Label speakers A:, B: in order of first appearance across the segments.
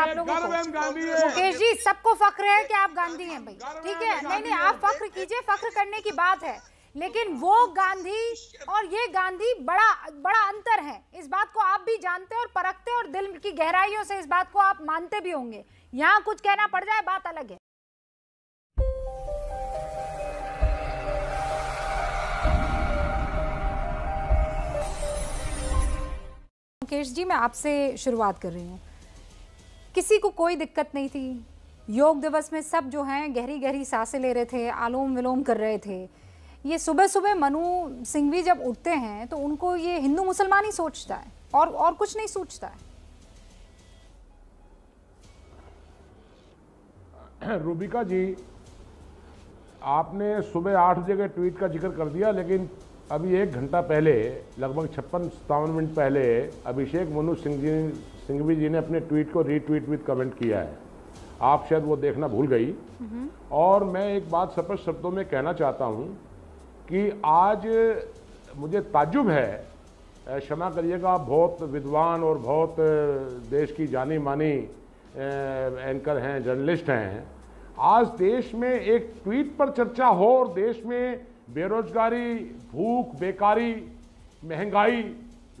A: आप लोगों को। मुकेश जी, सबको फख्र है कि आप गांधी हैं भाई, ठीक है, नहीं आप फख्र कीजिए, फख्र करने की बात है, लेकिन वो गांधी और ये गांधी बड़ा अंतर है। इस बात को आप भी जानते हैं और परखते हैं और दिल की गहराइयों से इस बात को आप मानते भी होंगे। यहाँ कुछ कहना पड़ जाए बात अलग है। मुकेश जी, मैं आपसे शुरुआत कर रही हूँ। किसी को कोई दिक्कत नहीं थी, योग दिवस में सब जो हैं गहरी गहरी सांसें ले रहे थे, आलोम विलोम कर रहे थे। ये सुबह सुबह मनु सिंघवी जब उठते हैं तो उनको ये हिंदू मुसलमान ही सोचता है और कुछ नहीं सोचता
B: है। रूबिका जी, आपने सुबह 8 बजे के ट्वीट का जिक्र कर दिया, लेकिन अभी 1 घंटा पहले, लगभग 56-57 मिनट पहले, अभिषेक मनु सिंघवी जी ने अपने ट्वीट को रीट्वीट विद कमेंट किया है। आप शायद वो देखना भूल गई। और मैं एक बात स्पष्ट शब्दों में कहना चाहता हूँ कि आज मुझे ताज्जुब है, क्षमा करिएगा, बहुत विद्वान और बहुत देश की जानी मानी एंकर हैं, जर्नलिस्ट हैं, आज देश में एक ट्वीट पर चर्चा हो और देश में बेरोजगारी, भूख, बेकारी, महंगाई,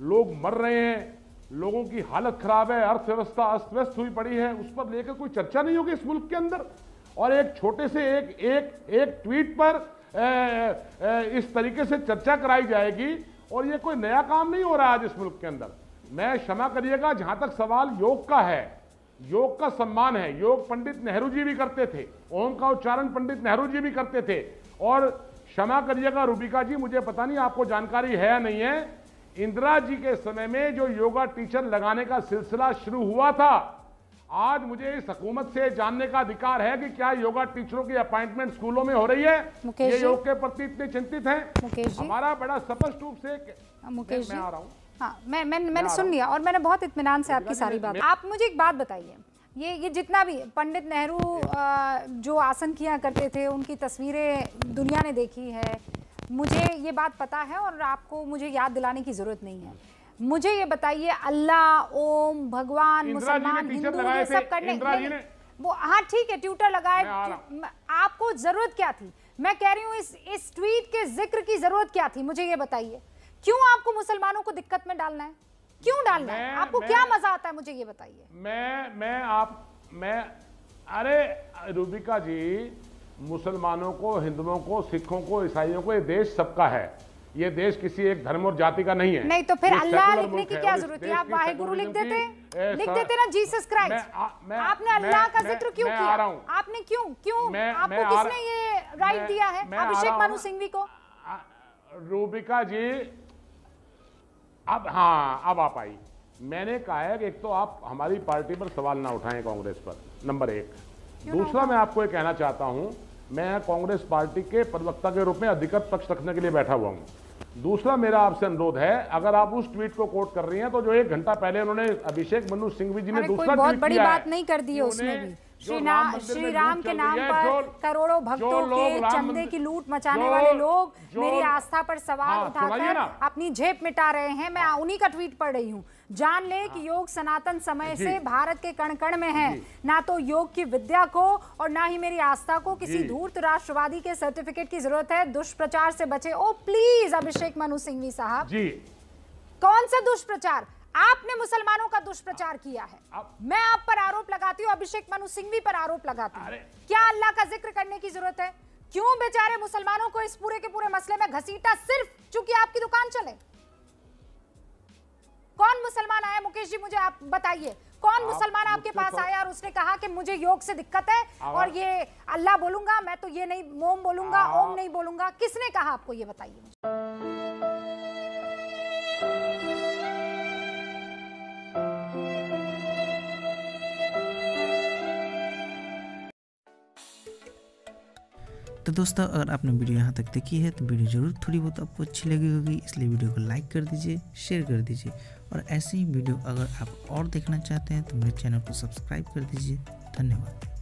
B: लोग मर रहे हैं, लोगों की हालत खराब है, अर्थव्यवस्था अस्त व्यस्त हुई पड़ी है, उस पर लेकर कोई चर्चा नहीं होगी इस मुल्क के अंदर। और एक छोटे से एक ट्वीट पर इस तरीके से चर्चा कराई जाएगी, और ये कोई नया काम नहीं हो रहा है आज इस मुल्क के अंदर। मैं क्षमा करिएगा, जहां तक सवाल योग का है, योग का सम्मान है, योग पंडित नेहरू जी भी करते थे, ओम का उच्चारण पंडित नेहरू जी भी करते थे। और क्षमा करिएगा रूबिका जी, मुझे पता नहीं आपको जानकारी है या नहीं है, इंदिरा जी के समय में जो योगा टीचर लगाने का सिलसिला शुरू हुआ था, आज मुझे इस हुकूमत से जानने का अधिकार है कि क्या योगा टीचरों की अपॉइंटमेंट स्कूलों में हो रही है? ये योग के प्रति इतने चिंतित हैं? हमारा बड़ा स्पष्ट रूप से
A: मुकेश
B: मैं आ रहा हूँ।
A: हाँ, मैंने सुन लिया और मैंने बहुत इत्मीनान से आपकी सारी बात। आप मुझे एक बात बताइए, ये जितना भी पंडित नेहरू जो आसन किया करते थे, उनकी तस्वीरें दुनिया ने देखी है, मुझे ये बात पता है और आपको मुझे याद दिलाने की जरूरत नहीं है। मुझे ये बताइए, अल्लाह, ओम, भगवान, मुसलमान, हिंदू, ये सब करने वो, हाँ ठीक है, ट्यूटर लगाए, आपको जरूरत क्या थी? मैं कह रही हूँ इस ट्वीट के जिक्र की जरूरत क्या थी, मुझे ये बताइए। क्यों आपको मुसलमानों को दिक्कत में डालना है? क्यों डालना है? आपको क्या मजा आता है, मुझे ये बताइए।
B: अरे रूबिका जी, मुसलमानों को, हिंदुओं को, सिखों को, ईसाइयों को, ये देश सबका है। ये देश किसी एक धर्म और जाति का नहीं है।
A: नहीं तो फिर अल्लाह लिखने की क्या जरूरत है? आप वाहेगुरु लिख देते ना, जीसस क्राइस्ट। आपने अल्लाह का जिक्र क्यों किया? आपने क्यों आपको किसने ये राइट दिया है अभिषेक मनु सिंघवी को?
B: रूबिका जी, अब आप आई। मैंने कहा है कि एक तो आप हमारी पार्टी पर सवाल ना उठाएं, कांग्रेस पर, नंबर 1। दूसरा, मैं आपको ये कहना चाहता हूं, मैं कांग्रेस पार्टी के प्रवक्ता के रूप में अधिकृत पक्ष रखने के लिए बैठा हुआ हूं। दूसरा, मेरा आपसे अनुरोध है, अगर आप उस ट्वीट को कोट कर रही हैं तो जो 1 घंटा पहले उन्होंने अभिषेक मनु सिंघवी जी ने दूसरा
A: बहुत बड़ी बात नहीं कर दी है उसने भी। श्री राम के नाम पर करोड़ों भक्तों के चंदे की लूट मचाने वाले लोग मेरी आस्था पर सवाल उठाकर अपनी झेप मिटा रहे हैं। मैं उन्हीं का ट्वीट पढ़ रही हूँ। जान ले कि योग सनातन समय से भारत के कण कण में है। ना तो योग की विद्या को और ना ही मेरी आस्था को किसी धूर्त राष्ट्रवादी के सर्टिफिकेट की जरूरत है। दुष्प्रचार से बचे। ओ प्लीज अभिषेक मनु सिंघवी साहब, कौन सा दुष्प्रचार? आपने मुसलमानों का दुष्प्रचार किया है। मैं आप पर आरोप लगाती हूँ, अभिषेक मनु सिंघवी पर आरोप लगाती हूँ। क्या अल्लाह का जिक्र करने की जरूरत है? क्यों बेचारे मुसलमानों को इस पूरे के पूरे मसले में घसीटा, सिर्फ चूंकि आपकी दुकान चले? कौन मुसलमान आया मुकेश जी, मुझे आप बताइए, कौन मुसलमान आपके पास आया और उसने कहा कि मुझे योग से दिक्कत है और ये अल्लाह बोलूंगा, मैं तो ये नहीं मोम बोलूंगा, ओम नहीं बोलूंगा? किसने कहा आपको, ये बताइए मुझे।
C: तो दोस्तों, अगर आपने वीडियो यहाँ तक देखी है तो वीडियो जरूर थोड़ी बहुत आपको अच्छी लगी होगी, इसलिए वीडियो को लाइक कर दीजिए, शेयर कर दीजिए। और ऐसे ही वीडियो अगर आप और देखना चाहते हैं तो मेरे चैनल को सब्सक्राइब कर दीजिए। धन्यवाद।